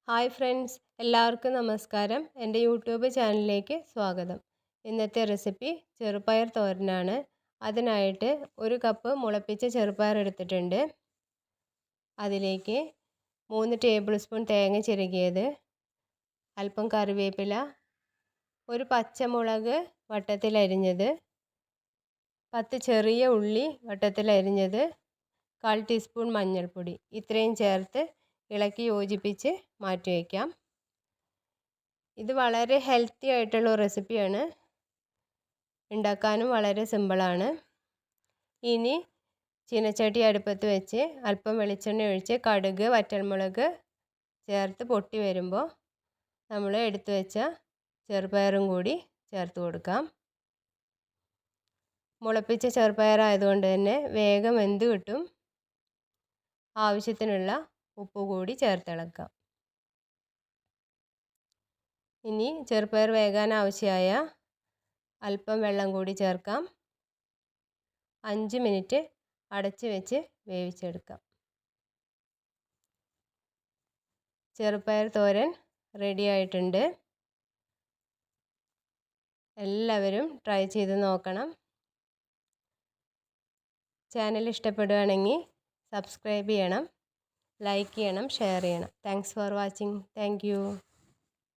Hi friends, എല്ലാവർക്കും നമസ്കാരം. എൻ്റെ യൂട്യൂബ് ചാനലിലേക്ക് സ്വാഗതം. ഇന്നത്തെ റെസിപ്പി ചെറുപയർ തോരനാണ്. അതിനായിട്ട് 1 കപ്പ് മുളപ്പിച്ച ചെറുപയർ എടുത്തിട്ടുണ്ട്. അതിലേക്ക് 3 ടേബിൾ സ്പൂൺ തേങ്ങ ചിരകിയത്, അല്പം കറിവേപ്പില, ഒരു പച്ചമുളക് വട്ടത്തിൽ അരിഞ്ഞത്, 10 ചെറിയ ഉള്ളി വട്ടത്തിൽ അരിഞ്ഞത്, 1/4 ടീസ്പൂൺ മഞ്ഞൾപ്പൊടി. ഇത്രയും ചേർത്ത് ഇളക്കി യോജിപ്പിച്ച് മാറ്റി വയ്ക്കാം. ഇത് വളരെ ഹെൽത്തി ആയിട്ടുള്ള റെസിപ്പിയാണ്. ഉണ്ടാക്കാനും വളരെ സിമ്പിളാണ്. ഇനി ചീനച്ചട്ടി അടുപ്പത്ത് വെച്ച് അല്പം വെളിച്ചെണ്ണ ഒഴിച്ച് കടുക്, വറ്റൽമുളക് ചേർത്ത് പൊട്ടി വരുമ്പോൾ നമ്മൾ എടുത്തു വെച്ച ചെറുപയറും കൂടി ചേർത്ത് കൊടുക്കാം. മുളപ്പിച്ച ചെറുപയറായതുകൊണ്ട് തന്നെ വേഗം വെന്ത് കിട്ടും. ആവശ്യത്തിനുള്ള ഉപ്പ് കൂടി ചേർത്തിളക്കാം. ഇനി ചെറുപയർ വേകാൻ ആവശ്യമായ അല്പം വെള്ളം കൂടി ചേർക്കാം. 5 മിനിറ്റ് അടച്ച് വെച്ച് വേവിച്ചെടുക്കാം. ചെറുപയർ തോരൻ റെഡി ആയിട്ടുണ്ട്. എല്ലാവരും ട്രൈ ചെയ്ത് നോക്കണം. ചാനൽ ഇഷ്ടപ്പെടുകയാണെങ്കിൽ സബ്സ്ക്രൈബ് ചെയ്യണം, ലൈക്ക് ചെയ്യണം, ഷെയർ ചെയ്യണം. Thanks for watching. Thank you.